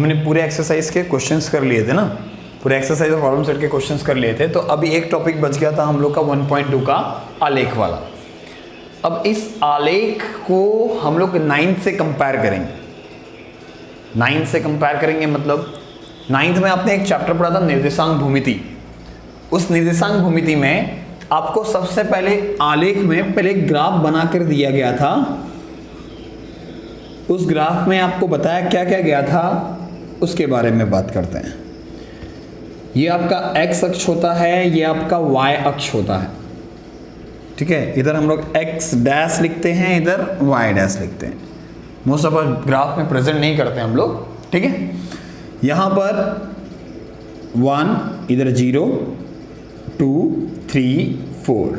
हमने पूरे एक्सरसाइज के क्वेश्चंस कर लिए थे ना, पूरे एक्सरसाइज और प्रॉब्लम सेट के क्वेश्चंस कर लिए थे। तो अभी एक टॉपिक बच गया था हम लोग का 1.2 का आलेख वाला। अब इस आलेख को हम लोग 9th से कंपेयर करेंगे। 9th से कंपेयर करेंगे मतलब 9th में आपने एक चैप्टर पढ़ा था निर्देशांक भूमिति। उस निर्देशांक भूमिति में आपको सबसे पहले आलेख में पहले ग्राफ बना कर दिया गया था। उस ग्राफ में आपको बताया क्या क्या गया था, उसके बारे में बात करते हैं। ये आपका x अक्ष होता है, ये आपका y अक्ष होता है, ठीक है। इधर हम लोग x डैश लिखते हैं, इधर y डैश लिखते हैं। मोस्ट ऑफ ग्राफ में प्रेजेंट नहीं करते हम लोग, ठीक है। यहां पर 1, इधर 0, 2, 3, 4,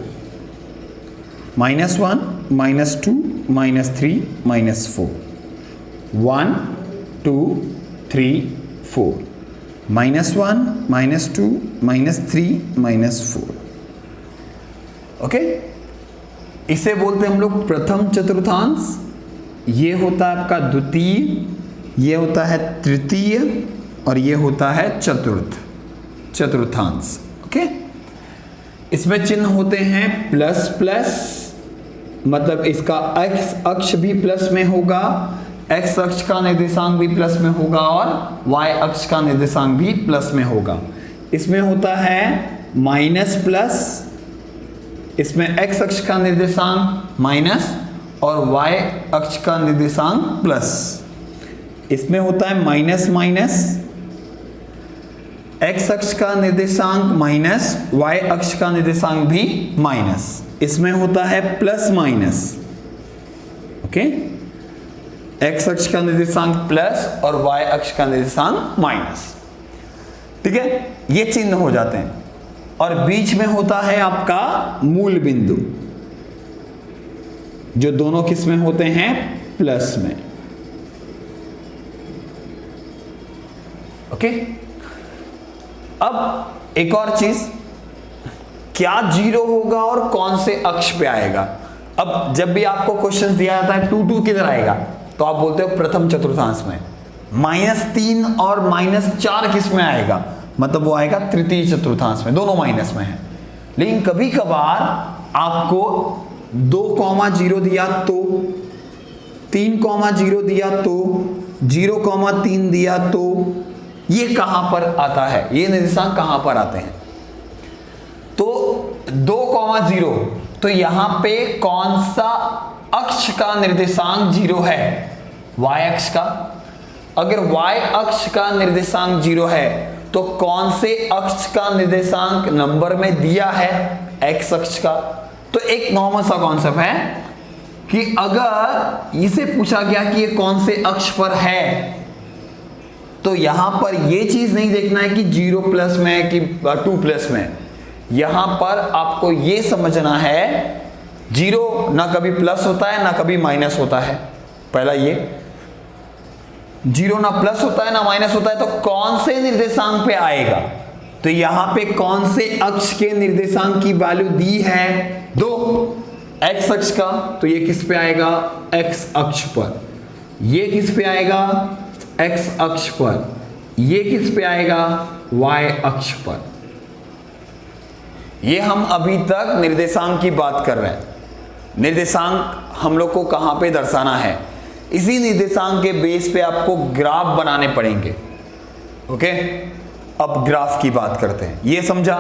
-1, -2, -3, -4, 1, 2, 3, 4, -1, -2, -3, -4। ओके, इसे बोलते हैं हम लोग प्रथम चतुर्थांश। ये होता है आपका द्वितीय, ये होता है तृतीय और ये होता है चतुर्थांश। ओके, इसमें चिन्ह होते हैं प्लस प्लस, मतलब इसका x अक्ष भी प्लस में होगा, x अक्ष का निर्देशांक भी प्लस में होगा और y अक्ष का निर्देशांक भी प्लस में होगा। इसमें होता है माइनस प्लस, इसमें x अक्ष का निर्देशांक माइनस और y अक्ष का निर्देशांक प्लस। इसमें होता है माइनस माइनस, x अक्ष का निर्देशांक माइनस, y अक्ष का निर्देशांक भी माइनस। इसमें होता है प्लस माइनस, ओके। x अक्ष का निर्देशांक प्लस और y अक्ष का निर्देशांक माइनस, ठीक है। ये चिन्ह हो जाते हैं और बीच में होता है आपका मूल बिंदु, जो दोनों किस में होते हैं, प्लस में, ओके। अब एक और चीज, क्या जीरो होगा और कौन से अक्ष पे आएगा। अब जब भी आपको क्वेश्चन दिया जाता है 2 2 किधर आएगा, तो आप बोलते हो प्रथम चतुर्थांश में। -3 और -4 किस में आएगा, मतलब वो आएगा तृतीय चतुर्थांश में, दोनों माइनस में है। लेकिन कभी कभार आपको 2,0 दिया तो, 3,0 दिया तो, 0,3 दिया तो, ये कहां पर आता है, ये निर्देशांक कहां पर आते हैं। तो 2,0, तो यहां पे कौन सा अक्ष का निर्देशांक 0 है, y अक्ष का। अगर y अक्ष का निर्देशांक 0 है तो कौन से अक्ष का निर्देशांक नंबर में दिया है, x अक्ष का। तो एक नॉर्मल सा कॉन्सेप्ट है कि अगर इसे पूछा गया कि ये कौन से अक्ष पर है, तो यहां पर ये चीज नहीं देखना है कि 0 प्लस में है कि 2 प्लस में। यहां पर आपको ये समझना है 0 ना कभी प्लस होता है ना कभी माइनस होता है। पहला ये 0 ना प्लस होता है ना माइनस होता है, तो कौन से निर्देशांक पे आएगा। तो यहां पे कौन से अक्ष के निर्देशांक की वैल्यू दी है, 2, x अक्ष का, तो ये किस पे आएगा, x अक्ष पर। ये किस पे आएगा, x अक्ष पर। ये किस पे आएगा, y अक्ष पर। ये हम अभी तक निर्देशांक की बात कर रहे हैं। निर्देशांक हम लोग को कहां पे दर्शाना है, इसी निर्देशांक के बेस पे आपको ग्राफ बनाने पड़ेंगे, ओके। अब ग्राफ की बात करते हैं, ये समझा।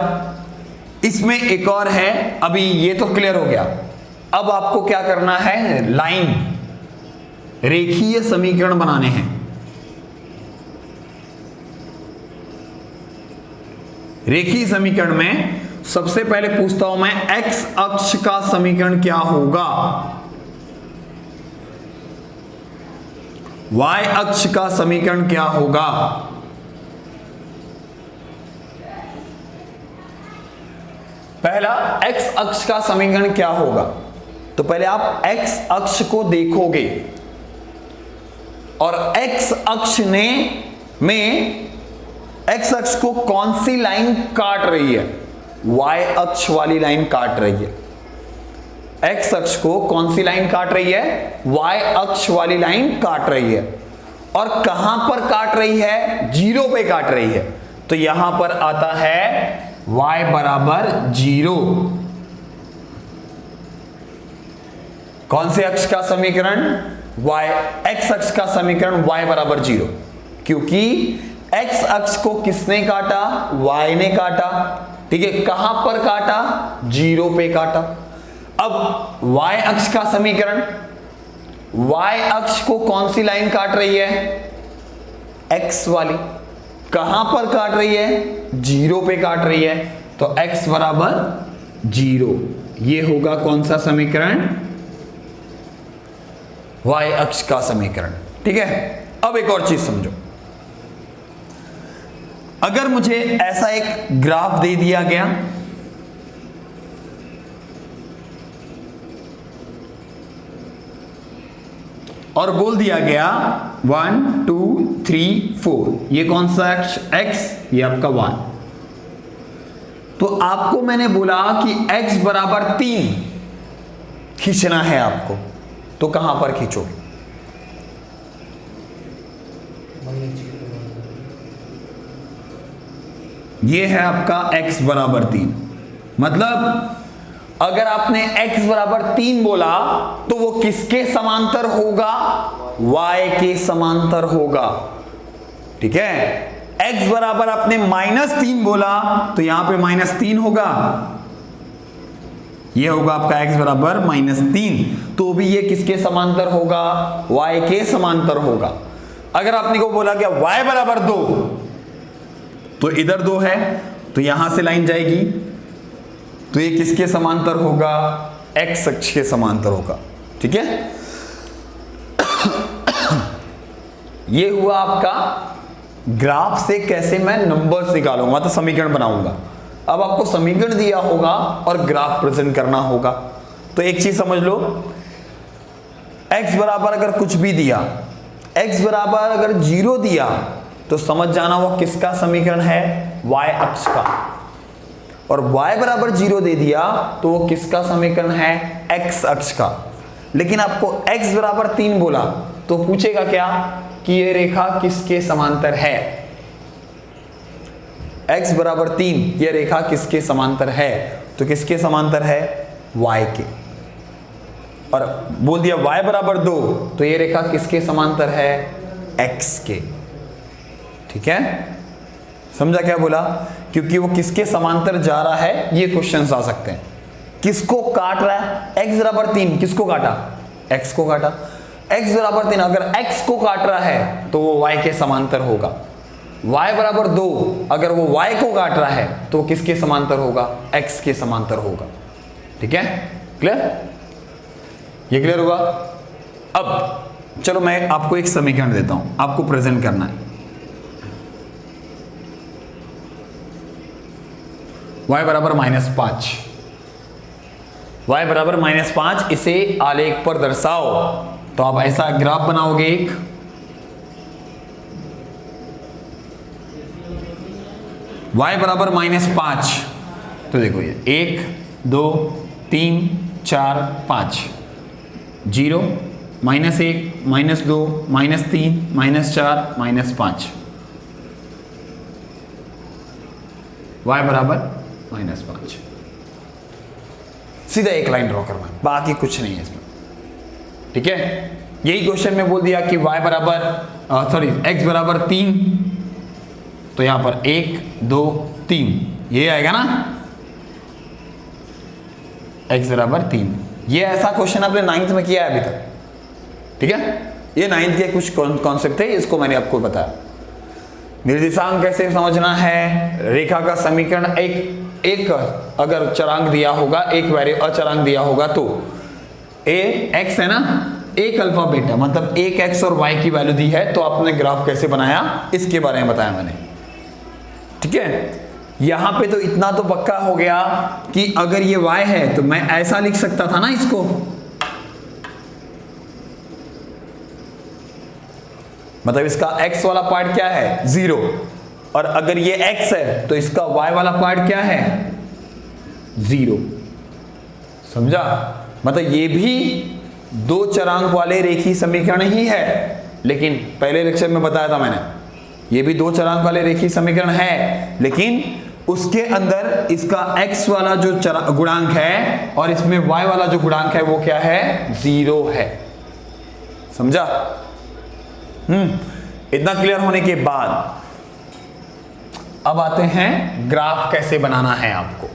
इसमें एक और है, अभी ये तो क्लियर हो गया। अब आपको क्या करना है, लाइन, रेखीय समीकरण बनाने हैं। रेखीय समीकरण में सबसे पहले पूछता हूं मैं, x अक्ष का समीकरण क्या होगा, y अक्ष का समीकरण क्या होगा। पहला x अक्ष का समीकरण क्या होगा, तो पहले आप x अक्ष को देखोगे और x अक्ष में x अक्ष को कौन सी लाइन काट रही है, y अक्ष वाली लाइन काट रही है। x अक्ष को कौन सी लाइन काट रही है, y अक्ष वाली लाइन काट रही है। और कहां पर काट रही है, 0 पे काट रही है, तो यहां पर आता है y बराबर 0। कौन से अक्ष का समीकरण, y, x अक्ष का समीकरण y बराबर 0, क्योंकि x अक्ष को किसने काटा, y ने काटा, ठीक है। कहां पर काटा, 0 पे काटा। अब y अक्ष का समीकरण, y अक्ष को कौन सी लाइन काट रही है, x वाली, कहां पर काट रही है, 0 पे काट रही है, तो x बराबर 0, ये होगा कौन सा समीकरण, y अक्ष का समीकरण, ठीक है। अब एक और चीज समझो, अगर मुझे ऐसा एक ग्राफ दे दिया गया, और बोल दिया गया 1 2 3 4, ये कौन सा अक्ष, x, ये आपका y, तो आपको मैंने बोला कि x बराबर 3 खींचना है आपको, तो कहां पर खींचोगे, ये है आपका x बराबर 3। मतलब अगर आपने x बराबर 3 बोला तो वो किसके समांतर होगा, y के समांतर होगा, ठीक है। x बराबर आपने -3 बोला तो यहां पे -3 होगा, ये होगा आपका x बराबर -3, तो भी ये किसके समांतर होगा, y के समांतर होगा। अगर आपने को बोला क्या y बराबर 2, तो इधर 2 है, तो यहां से लाइन जाएगी, तो ये किसके समांतर होगा, x अक्ष के समांतर होगा, ठीक है। ये हुआ आपका ग्राफ से कैसे मैं नंबर्स निकालूंगा, तो समीकरण बनाऊंगा। अब आपको समीकरण दिया होगा और ग्राफ प्रेजेंट करना होगा, तो एक चीज समझ लो, x बराबर अगर कुछ भी दिया, x बराबर अगर 0 दिया, तो समझ जाना वो किसका समीकरण है, y अक्ष का, और y बराबर 0 दे दिया तो वो किसका समीकरण है, x अक्ष का। लेकिन आपको x बराबर 3 बोला तो पूछेगा क्या कि ये रेखा किसके समांतर है, x बराबर 3, ये रेखा किसके समांतर है, तो किसके समांतर है, y के। और बोल दिया y बराबर 2, तो ये रेखा किसके समांतर है, x के, ठीक है। समझा क्या बोला, क्योंकि वो किसके समांतर जा रहा है, ये क्वेश्चंस आ सकते हैं। किसको काट रहा है, x बराबर 3, किसको काटा, x को काटा, x बराबर 3 अगर x को काट रहा है तो वो y के समांतर होगा, y बराबर 2 अगर वो y को काट रहा है तो वो किसके समांतर होगा, x के समांतर होगा, ठीक है। क्लियर, ये क्लियर हुआ। अब चलो मैं आपको एक समीकरण देता हूं, आपको प्रेजेंट करना है। y बराबर -5, y बराबर -5, इसे आलेख पर दर्शाओ, तो आप ऐसा ग्राफ बनाओगे एक, y बराबर -5, तो देखो ये 1 2 3 4 5, 0 -1 -2 -3 -4 -5, y बराबर -5, सीधा एक लाइन ड्रॉ करना, बाकी कुछ नहीं है इसमें, ठीक है। यही क्वेश्चन में बोल दिया कि y बराबर x बराबर 3, तो यहां पर 1 2 3 ये आएगा ना, x बराबर 3। ये ऐसा क्वेश्चन आपने 9th में किया है अभी तक, ठीक है। ये 9th के कुछ कॉन्सेप्ट थे, इसको मैंने आपको बताया। निर्देशांक कैसे समझना है, रेखा का समीकरण, एक अगर चरांक दिया होगा, एक अचरांक दिया होगा, तो x है ना, एक अल्फा बीटा, मतलब एक x और y की वैल्यू दी है, तो आपने ग्राफ कैसे बनाया इसके बारे में बताया मैंने, ठीक है। यहां पे तो इतना तो पक्का हो गया कि अगर ये y है तो मैं ऐसा लिख सकता था ना इसको, मतलब इसका x वाला पार्ट क्या है, 0, और अगर ये x है तो इसका y वाला पार्ट क्या है, 0। समझा, मतलब ये भी दो चरांक वाले रेखीय समीकरण ही है, लेकिन पहले लेक्चर में बताया था मैंने, ये भी दो चरांक वाले रेखीय समीकरण है, लेकिन उसके अंदर इसका x वाला जो गुणांक है और इसमें y वाला जो गुणांक है वो क्या है, 0 है। समझा? इतना क्लियर होने के बाद अब आते हैं ग्राफ कैसे बनाना है आपको।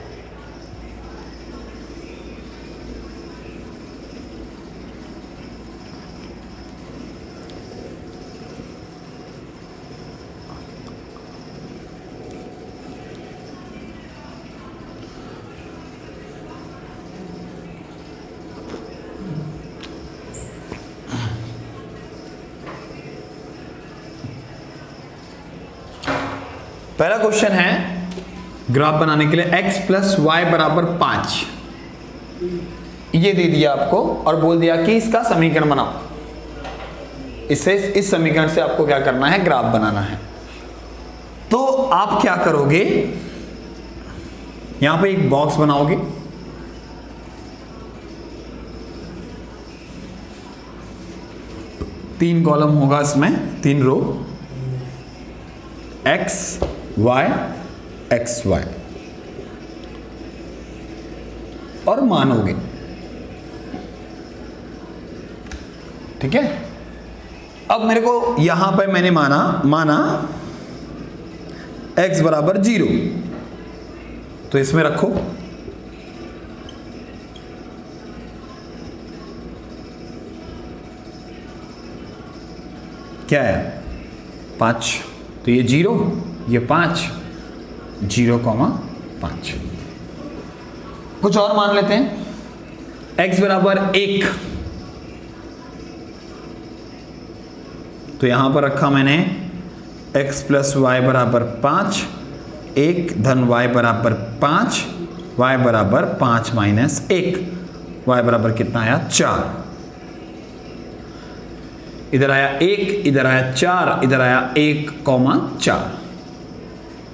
पहला क्वेश्चन है ग्राफ बनाने के लिए x प्लस वाई बराबर 5 ये दे दिया आपको और बोल दिया कि इसका समीकरण बनाओ। इससे इस समीकरण से आपको क्या करना है, ग्राफ बनाना है। तो आप क्या करोगे, यहां पे एक बॉक्स बनाओगे, तीन कॉलम होगा इसमें, 3 रो, x y x y और मानोगे। ठीक है? अब मेरे को यहां पर मैंने माना x बराबर 0, तो इसमें रखो क्या है, 5, तो ये 0, ये 5, 0,5। कुछ और मान लेते हैं, x बराबर 1, तो यहां पर रखा मैंने x प्लस वाई बराबर 5, 1 धन y बराबर 5, y बराबर 5 माइनस 1, y बराबर कितना आया, 4। इधर आया 1, इधर आया 4, इधर आया 1,4।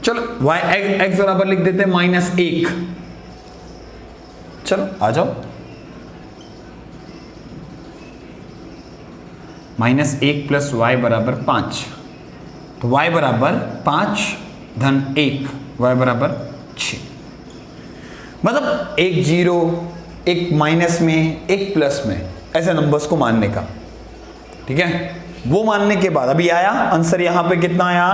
चलो y x बराबर लिख देते हैं -1। चलो आ जाओ, -1 प्लस वाई बराबर 5, तो y बराबर 5 धन 1, y बराबर 6। मतलब एक 0, एक माइनस में, एक प्लस में, ऐसे नंबर्स को मानने का। ठीक है? वो मानने के बाद अभी आया आंसर, यहां पे कितना आया,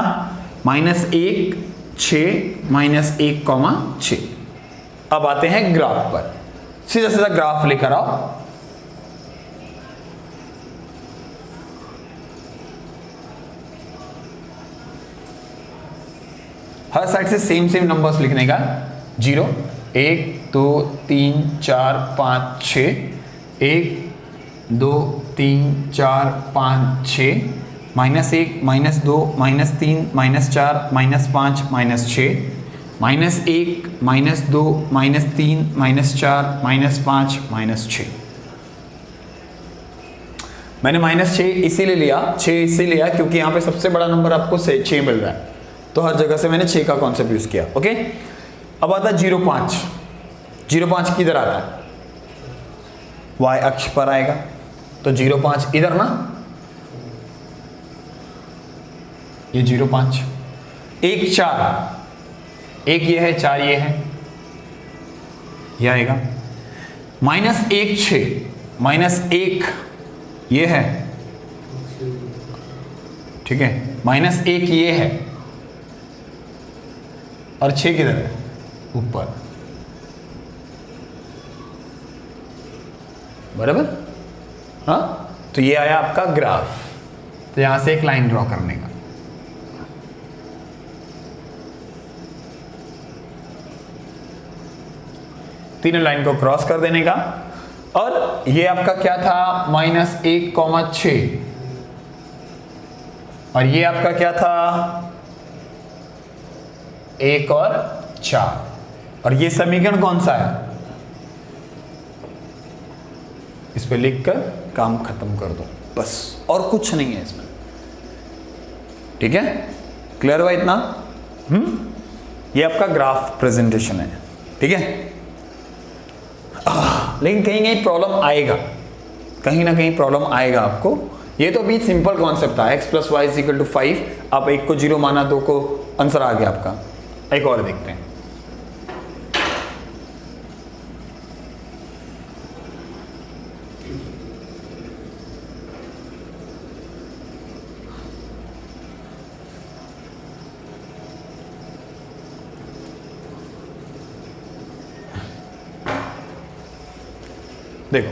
-1, 6, -1,6। अब आते हैं ग्राफ पर, सीधा सीधा ग्राफ लेकर आओ। हर साइड से सेम नंबर्स लिखने का, 0, 1, 2, 3, 4, 5, 6, 1, 2, 3, 4, 5, 6, -1, -2, -3, -4, -5, -6, -1, -2, -3, -4, -5, -6। मैंने -6 इसीलिए लिया, 6 इसीलिए लिया क्योंकि यहाँ पे सबसे बड़ा नंबर आपको 6 मिल रहा है, तो हर जगह से मैंने 6 का कॉन्सेप्ट यूज किया। ओके, अब आता है 0,5। 0,5 किधर आता है, y अक्ष पर आएगा, तो 0,5 इधर ना, ये 0,5, 1, 4, 1 ये है, 4 ये है, ये आएगा। -1, 6, -1 ये है, ठीक है, -1 ये है, और 6 किधर है, ऊपर। बराबर? हाँ, तो ये आया आपका ग्राफ। तो यहां से एक लाइन ड्रॉ करने का, तीनों लाइन को क्रॉस कर देने का। और ये आपका क्या था, -1,6, और ये आपका क्या था, 1 और 4, और ये समीकरण कौन सा है, इस पे लिखकर काम खत्म कर दो बस, और कुछ नहीं है इसमें। ठीक है, क्लियर हुआ इतना? ये आपका ग्राफ प्रेजेंटेशन है। ठीक है, लेकिन कहीं कहीं प्रॉब्लम आएगा, कहीं ना कहीं प्रॉब्लम आएगा आपको, ये तो अभी सिंपल कॉन्सेप्ट था, x plus Y is equal to 5, आप एक को 0 माना, 2 को आंसर आ गया आपका। एक और देखते हैं। देखो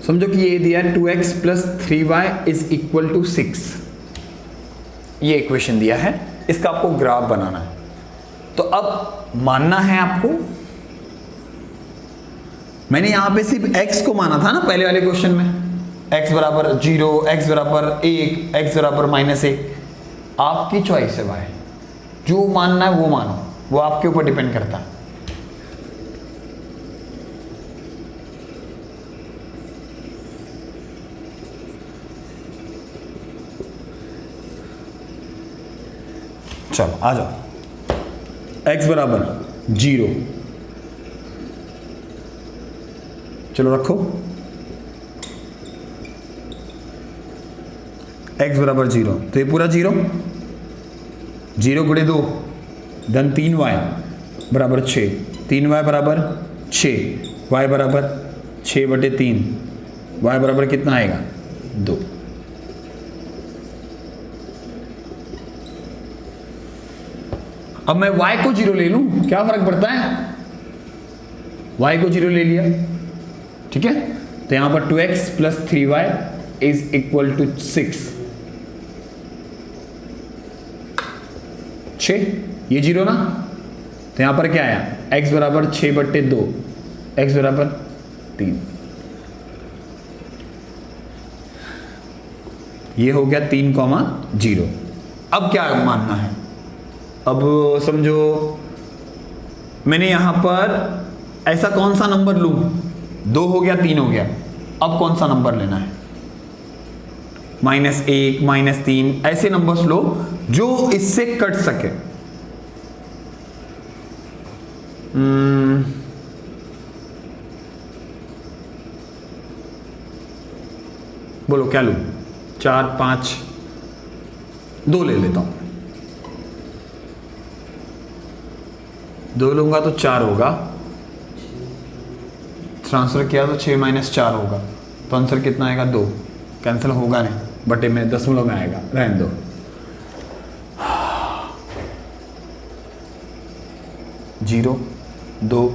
समझो कि ये दिया 2x plus 3y is equal to 6, ये इक्वेशन दिया है, इसका आपको ग्राफ बनाना है। तो अब मानना है आपको, मैंने यहां पे सिर्फ x को माना था ना पहले वाले क्वेश्चन में, x बराबर 0, x बराबर 1, x बराबर -1। आपकी चॉइस है भाई, जो मानना है वो मानो, वो आपके ऊपर डिपेंड करता है। चलो आ जाओ, x बराबर 0, चलो रखो, x बराबर 0, तो ये पूरा 0, 0 गुणे 2 धन 3y बराबर 6, 3y बराबर 6, y बराबर 6/3, y बराबर कितना आएगा 2। अब मैं y को 0 ले लूं, क्या फर्क पड़ता है, y को 0 ले लिया, ठीक है। तो यहां पर 2x plus 3y is equal to 6, 6, ये 0 ना, तो यहां पर क्या आया, x बराबर 6/2, x बराबर 3, ये हो गया 3,0। अब क्या मानना है, अब समझो मैंने यहां पर ऐसा कौन सा नंबर लूं, 2 हो गया, 3 हो गया, अब कौन सा नंबर लेना है, -1, -3, ऐसे नंबर्स लो जो इससे कट सके। बोलो क्या लूं, 4, 5, 2 ले लेता हूं, 2 लूंगा तो 4 होगा, ट्रांसफर किया तो 6 - 4 होगा, तो आंसर कितना आएगा 2, कैंसिल होगा नहीं, बटे में दशमलव में आएगा, रहने दो। जीरो 2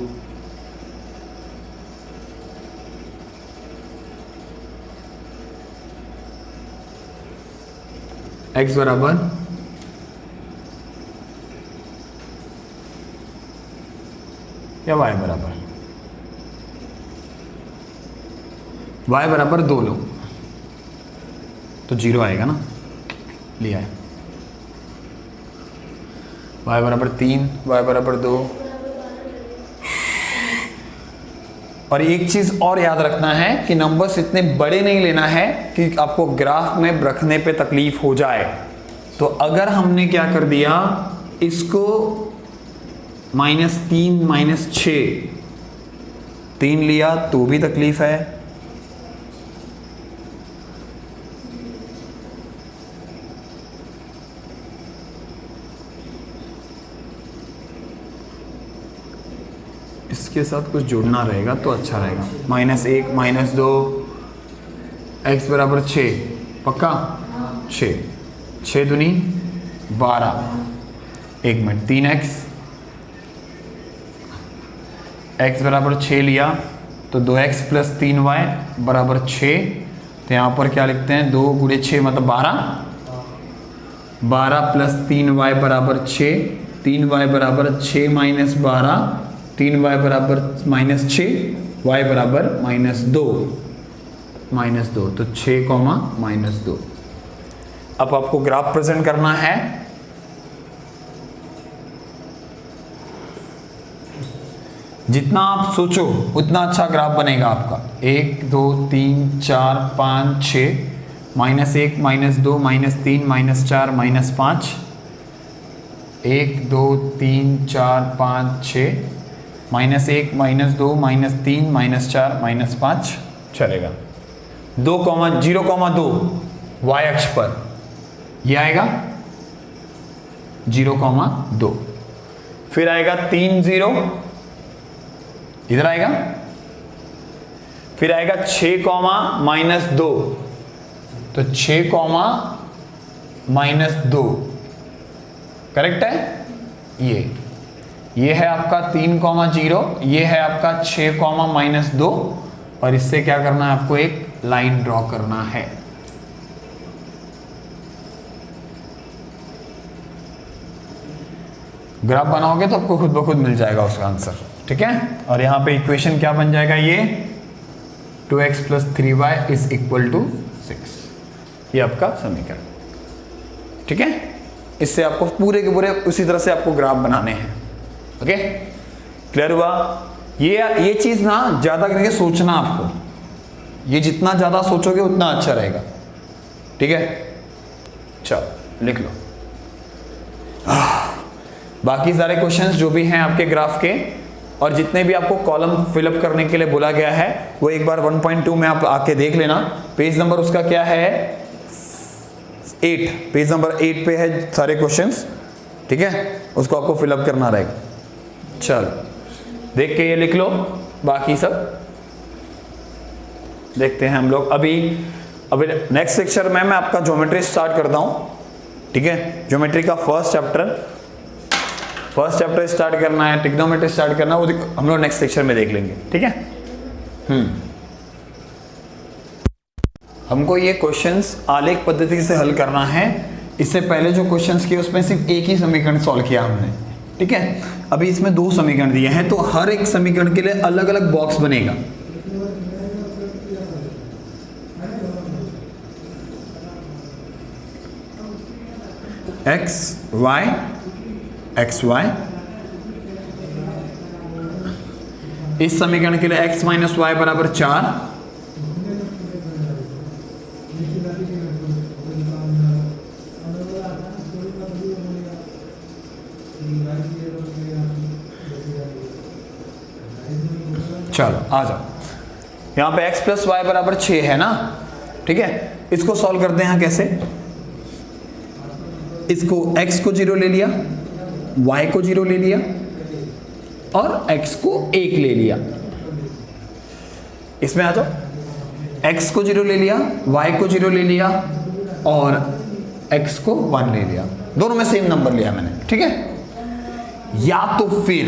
x बराबर या y बराबर, y बराबर 2 लो तो 0 आएगा ना, लिया है। y बराबर 3, y बराबर 2। और एक चीज और याद रखना है कि नंबर्स इतने बड़े नहीं लेना है कि आपको ग्राफ में रखने पे तकलीफ हो जाए। तो अगर हमने क्या कर दिया, इसको -3 - 6 3 लिया तो भी तकलीफ है, इसके साथ कुछ जोड़ना रहेगा तो अच्छा रहेगा। -1 - 2 x बराबर 6, पक्का 6, 6 दूनी 12, 1 मिनट 3x, x बराबर 6 लिया तो 2x + 3y बराबर 6। तो यहाँ पर क्या लिखते हैं, 2 × 6 मतलब 12, 12 + 3y बराबर 6, 3y बराबर 6 - 12, 3y बराबर -6, y बराबर -2, तो 6, -2। अब आपको ग्राफ प्रेजेंट करना है। जितना आप सोचो उतना अच्छा ग्राफ बनेगा आपका। 1 2 3 4 5 6, -1 - 2 -3 - 4 -5, 1 2 3 4 5 6, -1 - 2 -3 - 4 -5 चलेगा। 0,2 y अक्ष पर, ये आएगा 0,2, फिर आएगा 3 0 इधर आएगा, फिर आएगा 6,-2, तो 6,-2 करेक्ट है। ये है आपका 3,0, ये है आपका 6,-2, और इससे क्या करना है आपको, एक लाइन ड्रॉ करना है। ग्राफ बनाओगे तो आपको खुद ब खुद मिल जाएगा उसका आंसर, ठीक है। और यहां पे इक्वेशन क्या बन जाएगा, ये 2x + 3y = 6, ये आपका समीकरण, ठीक है। इससे आपको पूरे के पूरे उसी तरह से आपको ग्राफ बनाने हैं। ओके, क्लियर हुआ। ये चीज ना ज्यादा करके सोचना आपको, ये जितना ज्यादा सोचोगे उतना अच्छा रहेगा, ठीक है। चलो लिख लो। बाकी सारे क्वेश्चंस जो भी हैं आपके ग्राफ के, और जितने भी आपको कॉलम फिलअप करने के लिए बोला गया है, वो एक बार 1.2 में आप आके देख लेना। पेज नंबर उसका क्या है, 8, पेज नंबर 8 पे है सारे क्वेश्चंस, ठीक है। उसको आपको फिलअप करना रहेगा। चल देख के ये लिख लो, बाकी सब देखते हैं हम लोग। अभी नेक्स्ट लेक्चर में मैं आपका ज्योमेट्री स्टार्ट करता हूं, ठीक है। ज्योमेट्री का फर्स्ट चैप्टर स्टार्ट करना है, ट्रिग्नोमेट्री स्टार्ट करना है, वो हम लोग नेक्स्ट लेक्चर में देख लेंगे, ठीक है। हमको ये क्वेश्चंस आलेख पद्धति से हल करना है। इससे पहले जो क्वेश्चंस किए उसमें सिर्फ एक ही समीकरण सॉल्व किया हमने, ठीक है। अभी इसमें 2 समीकरण दिए हैं, तो हर एक समीकरण के लिए अलग अलग बॉक्स बनेगा। एक्स वाई एक्स वाई, इस समीकरण के लिए x - y = 4, चलो आ जाओ। यहां पे x + y = 6 है ना, ठीक है। इसको सॉल्व करते हैं कैसे, इसको x को 0 ले लिया, y को 0 ले लिया और x को 1 ले लिया। इसमें आ जाओ, x को 0 ले लिया, y को 0 ले लिया और x को 1 ले लिया, दोनों में सेम नंबर लिया मैंने, ठीक है। या तो फिर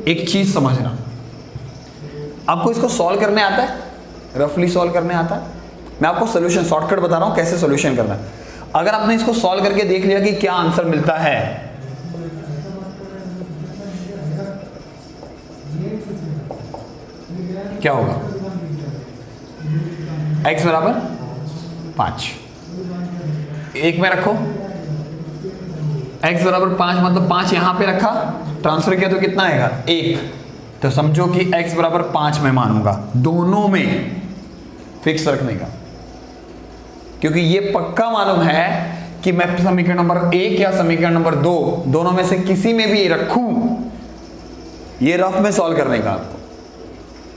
एक चीज समझना, आपको इसको सॉल्व करने आता है, रफली सॉल्व करने आता है। मैं आपको सोल्यूशन शॉर्टकट बता रहा हूं कैसे सोल्यूशन करना है। अगर आपने इसको सॉल्व करके देख लिया कि क्या आंसर मिलता है, क्या होगा, x = 5, 1 में रखो, x = 5 मतलब 5 यहां पे रखा, ट्रांसफर किया तो कितना आएगा, 1। तो समझो कि x = 5 मैं मानूंगा, दोनों में फिक्स रखने का, क्योंकि ये पक्का मालूम है कि मैं समीकरण नंबर 1 या समीकरण नंबर 2 दोनों में से किसी में भी रखूं, ये रफ में सॉल्व करने का आपको,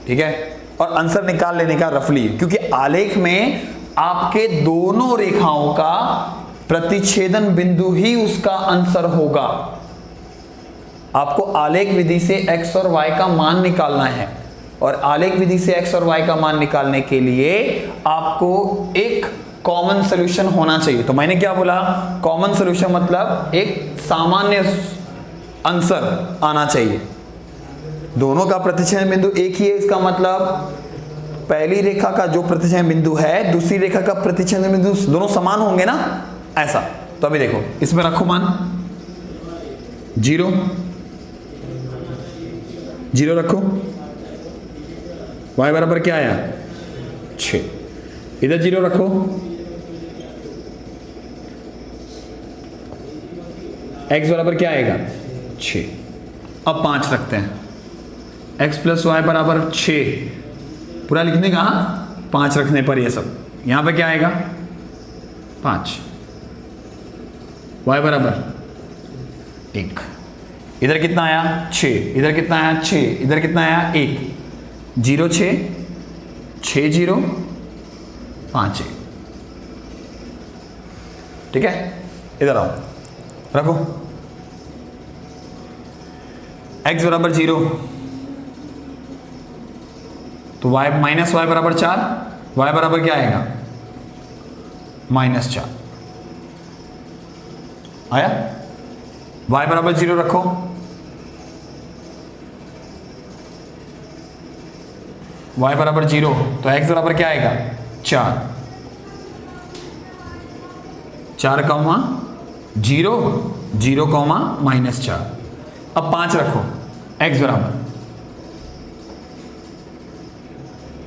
ठीक है। और आंसर निकाल लेने का रफली, क्योंकि आलेख में आपके दोनों रेखाओं का प्रतिच्छेदन बिंदु ही उसका आंसर होगा। आपको आलेख विधि से x और y का मान निकालना है, और आलेख विधि से x और y का मान निकालने के लिए आपको एक कॉमन सोल्यूशन होना चाहिए। तो मैंने क्या बोला, कॉमन सोल्यूशन मतलब एक सामान्य आंसर आना चाहिए। दोनों का प्रतिच्छेदन बिंदु एक ही है, इसका मतलब पहली रेखा का जो प्रतिच्छेदन बिंदु है दूसरी रेखा का प्रतिच्छेदन बिंदु दोनों समान होंगे ना, ऐसा। तो अभी देखो, इसमें रखो मान 0 0 रखो, y बराबर क्या आया 6, इधर 0 रखो, x बराबर क्या आएगा 6। अब 5 रखते हैं, x + y = 6, पूरा लिखने का 5 रखने पर ये सब, यहां पे क्या आएगा 5, y बराबर 1, इधर कितना आया 6, इधर कितना आया 6, इधर कितना आया 1, 0 6 6 0 5 1। ठीक है, इधर आओ, रखो x बराबर 0 तो y माइनस वाई बराबर 4, y बराबर क्या आएगा -4 आया। y बराबर 0 रखो, y बराबर 0 तो x बराबर क्या आएगा 4, 4 कॉमा 0 0 कॉमा -4। अब 5 रखो, x बराबर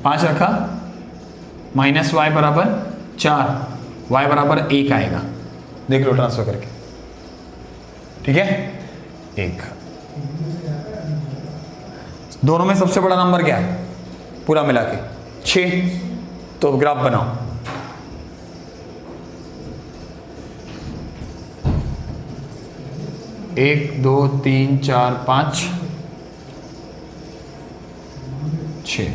5 रखा, माइनस वाई बराबर 4, y बराबर 1 आएगा। देख लो ट्रांसफर करके, ठीक है 1। दोनों में सबसे बड़ा नंबर क्या है पूरा मिला के 6। तो ग्राफ बनाओ, एक 2 3 4 5 6,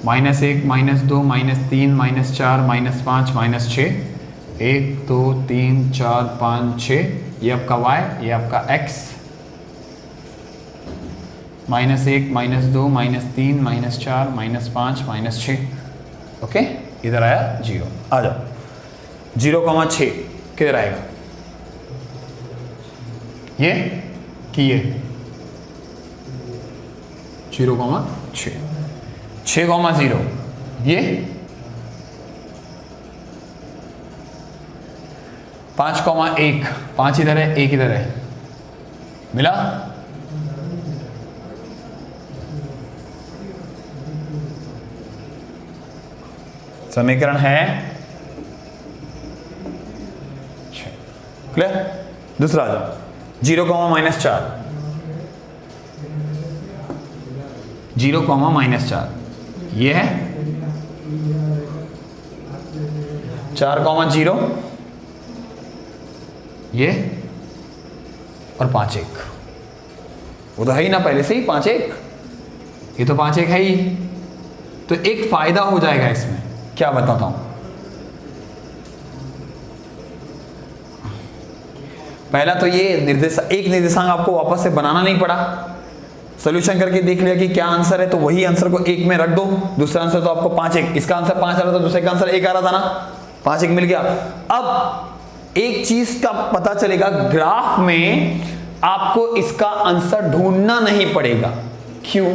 -1 -2 -3 -4 -5 -6, 1 2 3 4 5 6, ये आपका y, ये आपका x, -1 -2 -3 -4 -5 -6। ओके, इधर आया 0। आ जाओ 0,6 किधर आएगा ये कि ये 0,6, 6,0 ये 5,1, 5 इधर है 1 इधर है, मिला। समीकरण है क्लियर। दूसरा आ जाओ 0, -4, 0, -4 ये है 4,0 ये और 5 1, वो तो है ही ना पहले से ही 5 1, ये तो 5 1 है ही। तो एक फायदा हो जाएगा इसमें, क्या बताता हूं। पहला तो ये एक निर्देशांक आपको वापस से बनाना नहीं पड़ा, सोल्यूशन करके देख लिया कि क्या आंसर है, तो वही आंसर को 1 में रख दो। दूसरा आंसर तो आपको 5 1, इसका आंसर 5 आ रहा था, दूसरे का आंसर 1 आ रहा था ना, 5 1 मिल गया। अब एक चीज का पता चलेगा, ग्राफ में आपको इसका आंसर ढूंढना नहीं पड़ेगा। क्यों?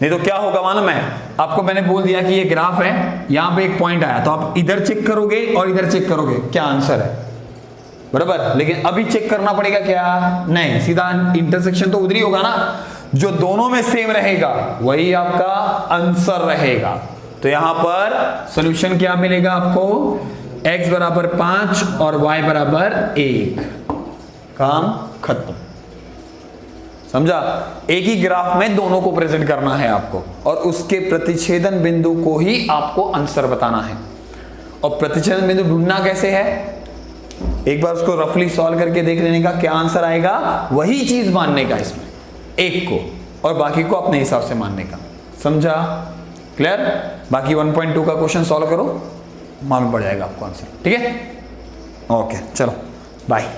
नहीं तो क्या होगा मालूम है आपको, मैंने बोल दिया कि ये ग्राफ है, यहां पे एक पॉइंट आया तो आप इधर चेक करोगे और इधर चेक करोगे क्या आंसर है, बराबर। लेकिन अभी चेक करना पड़ेगा क्या, नहीं, सीधा इंटरसेक्शन तो उधर ही होगा ना, जो दोनों में सेम रहेगा वही आपका आंसर रहेगा। तो यहां पर सॉल्यूशन क्या मिलेगा आपको, x बराबर 5 और y बराबर 1, काम खत्म। समझा? एक ही ग्राफ में दोनों को प्रेजेंट करना है आपको, और उसके प्रतिच्छेदन बिंदु को ही आपको आंसर बताना है। और प्रतिच्छेदन बिंदु ढूंढना कैसे है, एक बार उसको रफली सॉल्व करके देख लेने का, क्या आंसर आएगा वही चीज मानने का इसमें, एक को, और बाकी को अपने हिसाब से मानने का। समझा? क्लियर? बाकी 1.2 का क्वेश्चन सॉल्व करो, मालूम पड़ जाएगा आपको आंसर। ठीक है, ओके, चलो बाय।